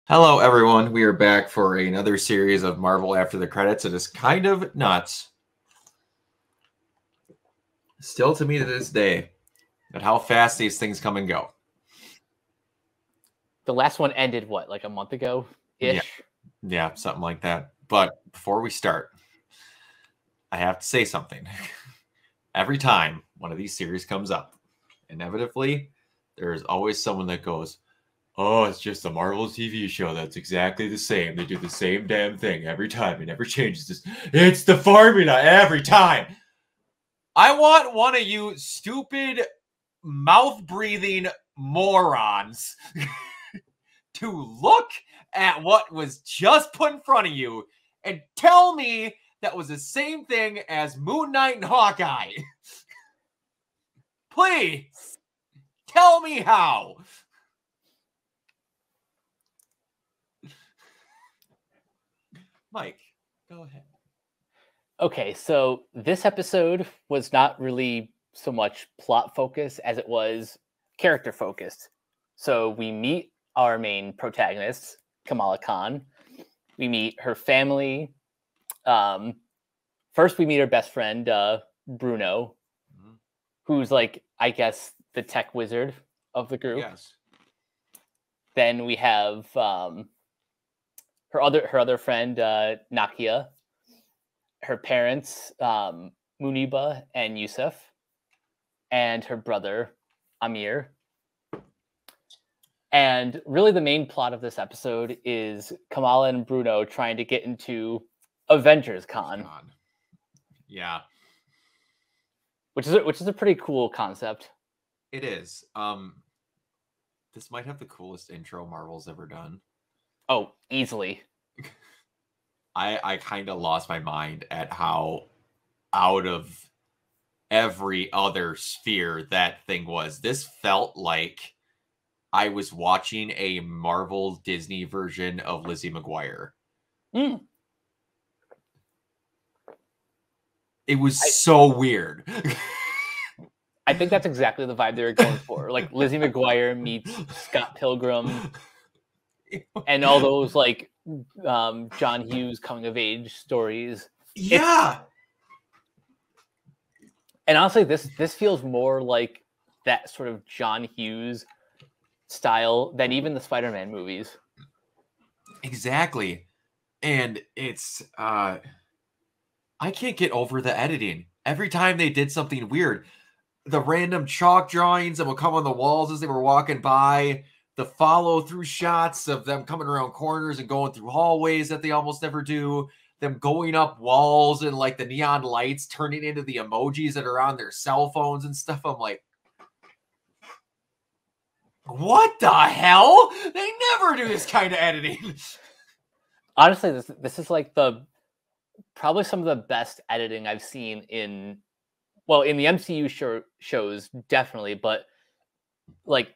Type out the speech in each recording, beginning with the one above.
Hello, everyone. We are back for another series of Marvel After the Credits. It is kind of nuts. Still to me to this day, at how fast these things come and go. The last one ended, what, like a month ago-ish? Yeah, something like that. But before we start, I have to say something. Every time one of these series comes up, inevitably, there's always someone that goes, "Oh, it's just a Marvel TV show that's exactly the same. They do the same damn thing every time. It never changes. It's the formula every time." I want one of you stupid, mouth-breathing morons to look at what was just put in front of you and tell me that was the same thing as Moon Knight and Hawkeye. Please, tell me how. Mike, go ahead. Okay, so this episode was not really so much plot focused as it was character focused. So we meet our main protagonist, Kamala Khan. We meet her family. First, we meet her best friend, Bruno, who's like, I guess, the tech wizard of the group. Yes. Then we have her other friend, Nakia. Her parents, Muniba and Yusuf, and her brother, Amir. And really the main plot of this episode is Kamala and Bruno trying to get into Avengers Con. Yeah. Which is a pretty cool concept. It is. This might have the coolest intro Marvel's ever done. Oh, easily. I kind of lost my mind at how out of every other sphere that thing was. This felt like I was watching a Marvel Disney version of Lizzie McGuire. It was so weird. I think that's exactly the vibe they were going for. Like Lizzie McGuire meets Scott Pilgrim and all those like John Hughes coming of age stories. Yeah. And honestly, this feels more like that sort of John Hughes style than even the Spider-Man movies. Exactly. And it's I can't get over the editing. Every time they did something weird, the random chalk drawings that would come on the walls as they were walking by, the follow-through shots of them coming around corners and going through hallways that they almost never do, them going up walls and like the neon lights turning into the emojis that are on their cell phones and stuff. I'm like, what the hell? They never do this kind of editing. Honestly, this is like probably some of the best editing I've seen in the MCU shows, definitely, but like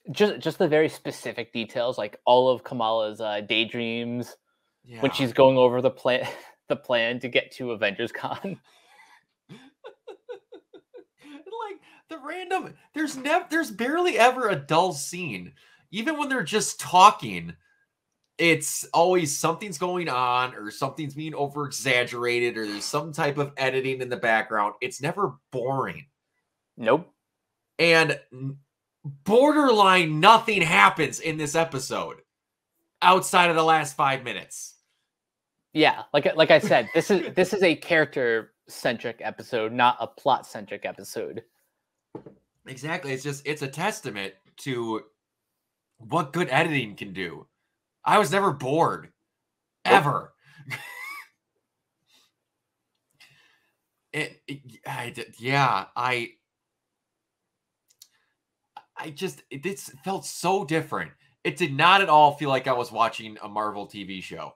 just the very specific details, like all of Kamala's daydreams when she's going over the plan to get to Avengers Con. Like the random, there's barely ever a dull scene. Even when they're just talking, it's always something's going on or something's being over exaggerated or there's some type of editing in the background. It's never boring. Nope. And borderline nothing happens in this episode outside of the last 5 minutes. Yeah, like I said, this is a character-centric episode, not a plot-centric episode. Exactly. It's a testament to what good editing can do. I was never bored. Ever. This felt so different. It did not at all feel like I was watching a Marvel TV show.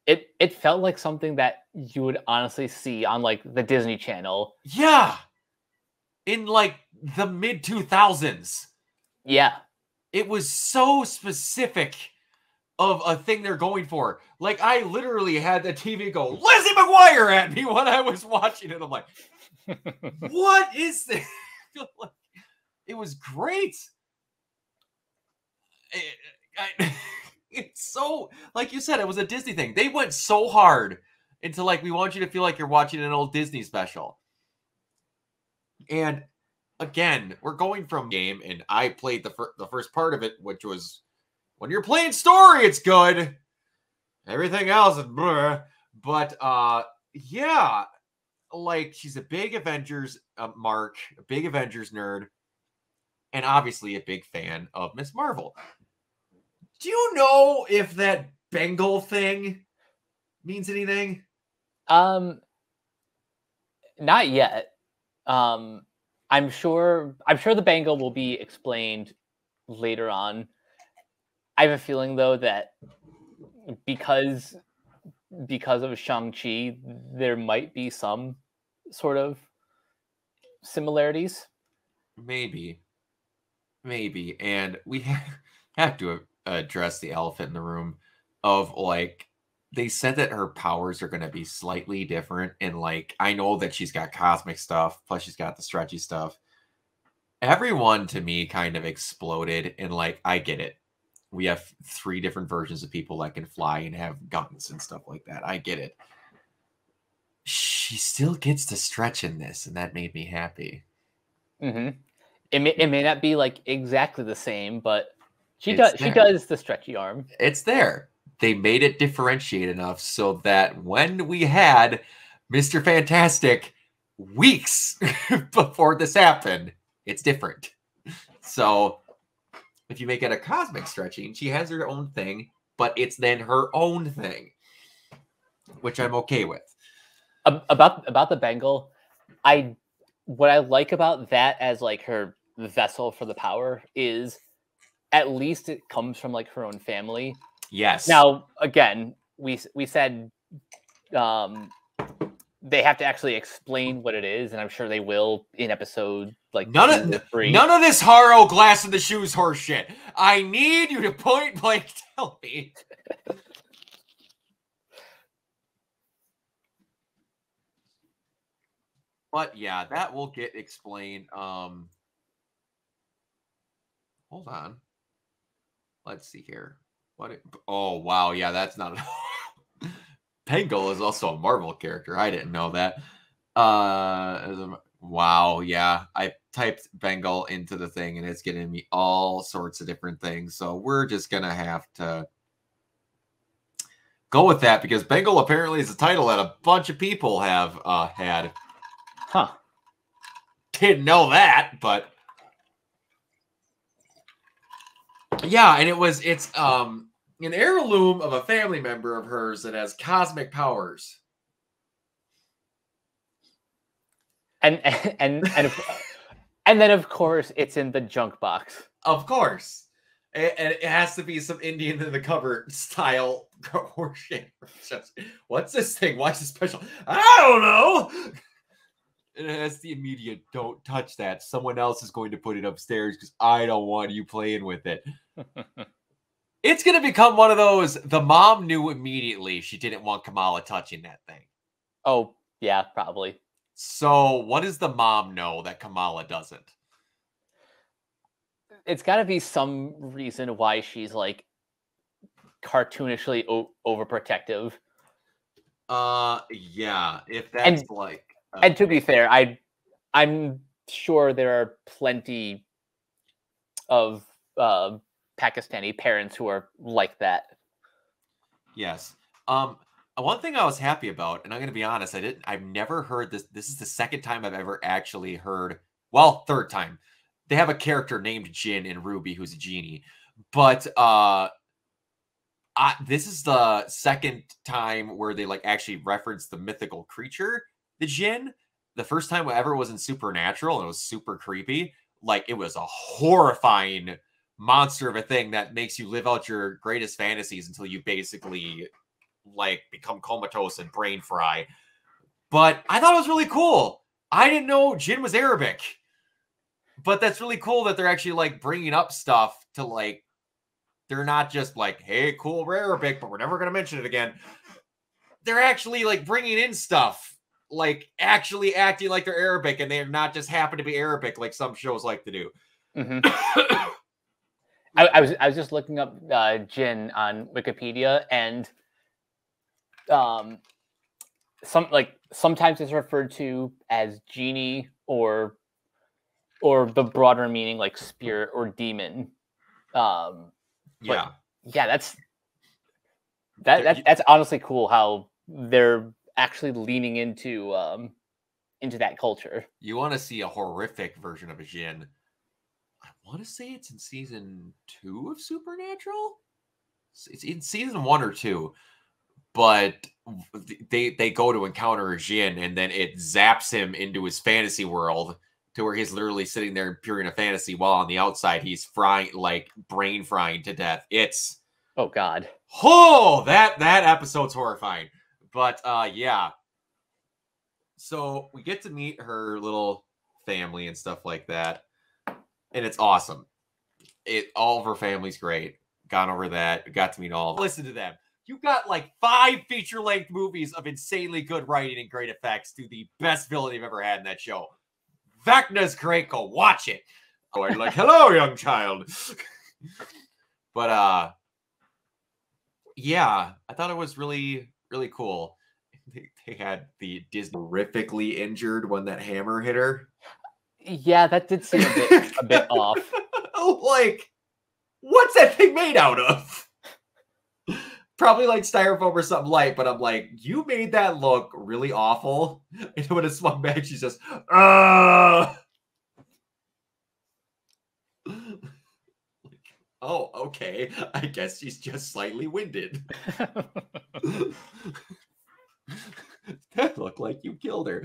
It felt like something that you would honestly see on like the Disney Channel. Yeah. In like the mid 2000s. Yeah. It was so specific of a thing they're going for. Like I literally had the TV go Lizzie McGuire at me when I was watching it. I'm like, what is this? It was great. It's so, like you said, it was a Disney thing. They went so hard into like, we want you to feel like you're watching an old Disney special. And again, we're going from game, and I played the first part of it, which was when you're playing story, it's good. Everything else is bleh. But yeah, like she's a big Avengers mark, a big Avengers nerd, and obviously a big fan of Miss Marvel. Do you know if that Bengal thing means anything? Not yet. I'm sure the Bengal will be explained later on. I have a feeling though that because of Shang-Chi, there might be some sort of similarities. Maybe. And we have to address the elephant in the room of like, they said that her powers are going to be slightly different. And like, I know that she's got cosmic stuff, plus she's got the stretchy stuff. Everyone to me kind of exploded, and like, I get it. We have 3 different versions of people that can fly and have guns and stuff like that. I get it. She still gets to stretch in this, and that made me happy. Mm-hmm. It may not be like exactly the same, but she does the stretchy arm. It's there. They made it differentiate enough so that when we had Mr. Fantastic weeks before this happened, it's different. So if you make it a cosmic stretching, she has her own thing, but it's then her own thing, which I'm okay with. About the Bengal, what I like about that as like her vessel for the power is at least it comes from like her own family. Yes. Now, again, we said they have to actually explain what it is, and I'm sure they will in episode like none of this Haro glass in the shoes horse shit. I need you to point blank tell me. But yeah, that will get explained. Hold on. Let's see here. Oh wow, yeah, that's not. Pengo is also a Marvel character. I didn't know that. Wow, yeah. I typed Bengal into the thing, and it's getting me all sorts of different things. So we're just gonna have to go with that, because Bengal apparently is a title that a bunch of people have had. Huh. Didn't know that, but yeah, and it's an heirloom of a family member of hers that has cosmic powers. And then of course it's in the junk box. Of course. And it has to be some Indian in the cupboard style horseshit. What's this thing? Why is it special? I don't know. And it has the immediate, don't touch that. Someone else is going to put it upstairs because I don't want you playing with it. It's going to become one of those, the mom knew immediately she didn't want Kamala touching that thing. Oh, yeah, probably. So what does the mom know that Kamala doesn't? It's got to be some reason why she's like cartoonishly overprotective. Yeah, if that's and, like... and to be fair, I'm sure there are plenty of Pakistani parents who are like that. Yes. One thing I was happy about, and I'm going to be honest, I've never heard this. This is the second time I've ever actually heard, well, third time. They have a character named Jin in Ruby who's a genie. But this is the second time where they like actually reference the mythical creature, the Jin. The first time ever was in Supernatural, and it was super creepy. Like, it was a horrifying monster of a thing that makes you live out your greatest fantasies until you basically like become comatose and brain fry. But I thought it was really cool. I didn't know Jin was Arabic, but that's really cool that they're actually like bringing up stuff to like, they're not just like, hey, cool, we're Arabic, but we're never going to mention it again. They're actually like bringing in stuff, like actually acting like they're Arabic, and they're not just happen to be Arabic like some shows like to do. Mm-hmm. I was just looking up Jin on Wikipedia, and sometimes it's referred to as genie or the broader meaning like spirit or demon. But Yeah. That's honestly cool how they're actually leaning into that culture. You want to see a horrific version of a Jin? I want to say it's in season 2 of Supernatural. It's in season 1 or 2, but they go to encounter a Jin, and then it zaps him into his fantasy world to where he's literally sitting there peering a fantasy while on the outside he's frying, like brain frying to death. It's oh god. Oh, that episode's horrifying. But yeah. So we get to meet her little family and stuff like that. And it's awesome. All of her family's great. Gone over that. Got to meet all of them. Listen to them. You got like 5 feature-length movies of insanely good writing and great effects to the best villain you've ever had in that show. Vecna's great. Go watch it. Oh, I'm like, hello, young child. But yeah, I thought it was really, really cool. They had the Disney horrifically injured when that hammer hit her. Yeah, that did seem a bit off. Like, what's that thing made out of? Probably like styrofoam or something light, but I'm like, you made that look really awful. And when it swung back, she's just, oh, okay. I guess she's just slightly winded. That looked like you killed her.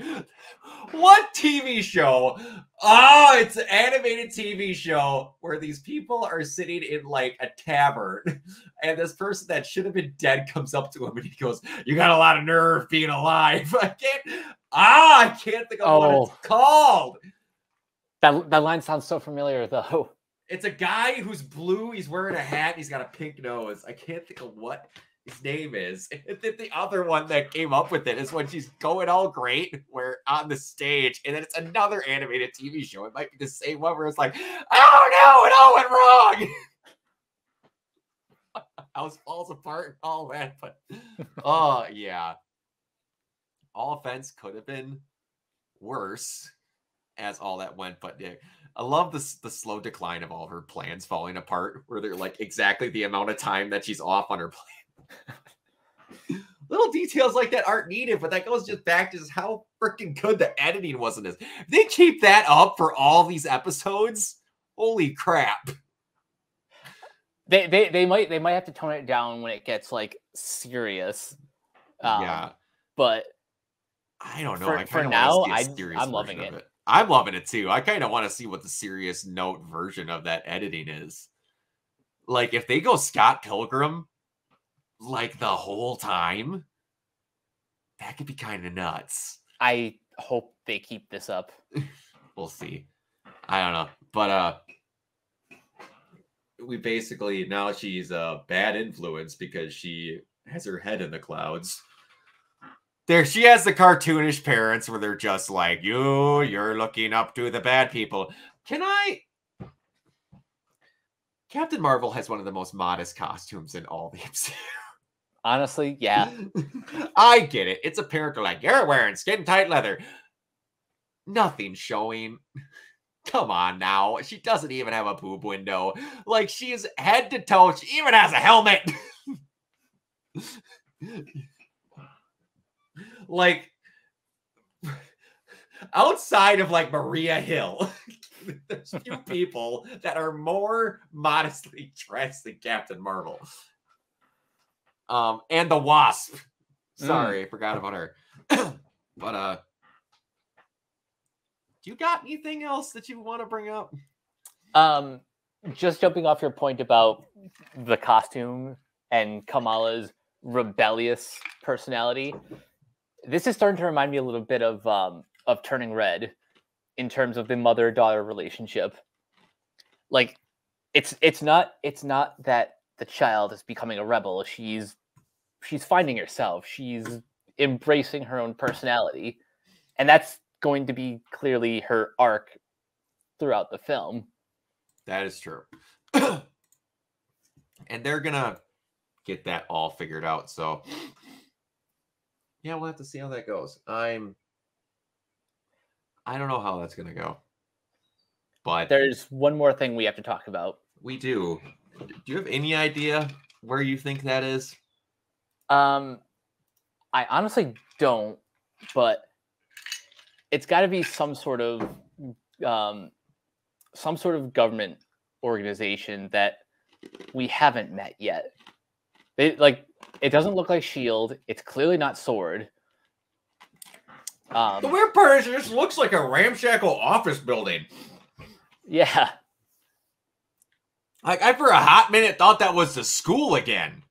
What TV show? Oh, it's an animated TV show where these people are sitting in like a tavern, and this person that should have been dead comes up to him and he goes, "You got a lot of nerve being alive." I can't think of what it's called. That line sounds so familiar though. It's a guy who's blue. He's wearing a hat. And he's got a pink nose. I can't think of what his name is. And then the other one that came up with it is when she's going all great, where on the stage, and then it's another animated TV show. It might be the same one where it's like, oh no, it all went wrong. House falls apart and all that. But oh yeah, all offense could have been worse as all that went. But yeah, I love the slow decline of all of her plans falling apart, where they're like exactly the amount of time that she's off on her plan. Little details like that aren't needed, but that goes just back to just how freaking good the editing was in this. If they keep that up for all these episodes, holy crap. They might have to tone it down when it gets like serious. Yeah, but I don't know. For now, I'm loving it. I'm loving it too. I kind of want to see what the serious note version of that editing is. Like if they go Scott Pilgrim like the whole time, that could be kind of nuts. I hope they keep this up. We'll see. I don't know. But we basically, now she's a bad influence because she has her head in the clouds. There, she has the cartoonish parents where they're just like, you're looking up to the bad people. Captain Marvel has one of the most modest costumes in all the MCU. Honestly, yeah. I get it. It's a parent like, you're wearing skin-tight leather. Nothing showing. Come on now. She doesn't even have a boob window. Like, she is head to toe. She even has a helmet. Like, outside of, like, Maria Hill, there's few people that are more modestly dressed than Captain Marvel. And the Wasp. Sorry, I forgot about her. But do you got anything else that you want to bring up? Just jumping off your point about the costume and Kamala's rebellious personality, this is starting to remind me a little bit of Turning Red in terms of the mother-daughter relationship. Like, it's not that the child is becoming a rebel. She's finding herself. She's embracing her own personality. And that's going to be clearly her arc throughout the film. That is true. And they're gonna get that all figured out. So yeah, we'll have to see how that goes. I don't know how that's gonna go. But there's one more thing we have to talk about. We do. Do you have any idea where you think that is? I honestly don't, but it's got to be some sort of government organization that we haven't met yet. It doesn't look like SHIELD. It's clearly not SWORD. The weird part is it just looks like a ramshackle office building. Yeah. I for a hot minute thought that was the school again.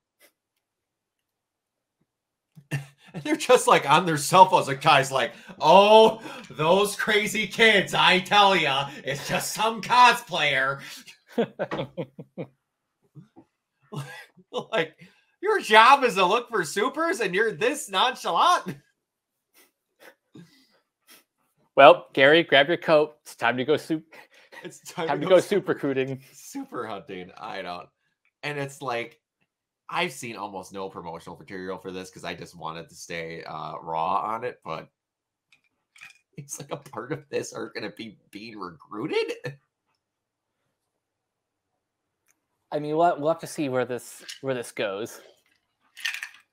And they're just like on their cell phones. Like guys like, oh, those crazy kids, I tell ya, it's just some cosplayer. Like, your job is to look for supers and you're this nonchalant? Well, Gary, grab your coat. It's time to go It's time to go super recruiting. Super hunting. I don't. And it's like, I've seen almost no promotional material for this because I just wanted to stay raw on it. But it's like a part of this are going to be being recruited. I mean, we'll have to see where this goes.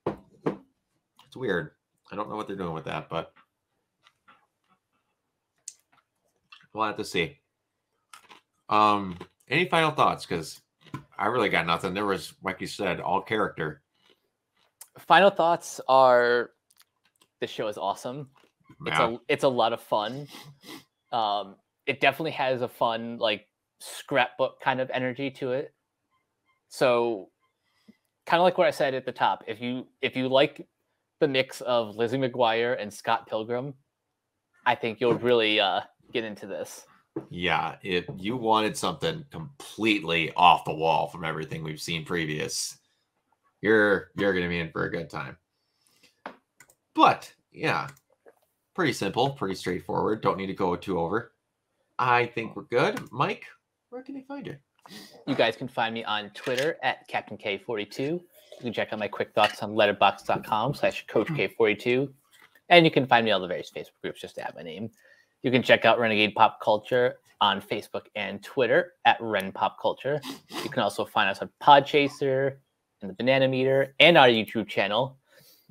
It's weird. I don't know what they're doing with that, but we'll have to see. Any final thoughts? Because I really got nothing. There was, like you said, all character. Final thoughts are this show is awesome. Yeah. It's a lot of fun. It definitely has a fun, like, scrapbook kind of energy to it. So kind of like what I said at the top, if you like the mix of Lizzie McGuire and Scott Pilgrim, I think you'll really get into this. Yeah, if you wanted something completely off the wall from everything we've seen previous, you're going to be in for a good time. But yeah, pretty simple, pretty straightforward. Don't need to go too over. I think we're good. Mike, where can they find you? You guys can find me on Twitter at Captain K42. You can check out my quick thoughts on letterboxd.com/CoachK42. And you can find me on all the various Facebook groups just to add my name. You can check out Renegade Pop Culture on Facebook and Twitter at Ren Pop Culture. You can also find us on Podchaser and the Banana Meter and our YouTube channel.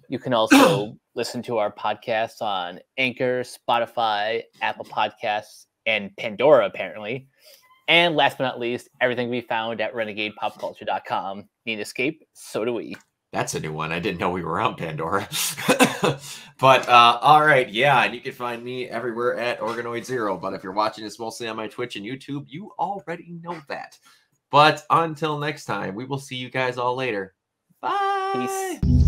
You can also listen to our podcasts on Anchor, Spotify, Apple Podcasts, and Pandora, apparently. And last but not least, everything we found at renegadepopculture.com. Need escape? So do we. That's a new one. I didn't know we were on Pandora. But all right, yeah, and you can find me everywhere at Organoid Zero. But if you're watching this mostly on my Twitch and YouTube, you already know that. But until next time, we will see you guys all later. Bye. Peace.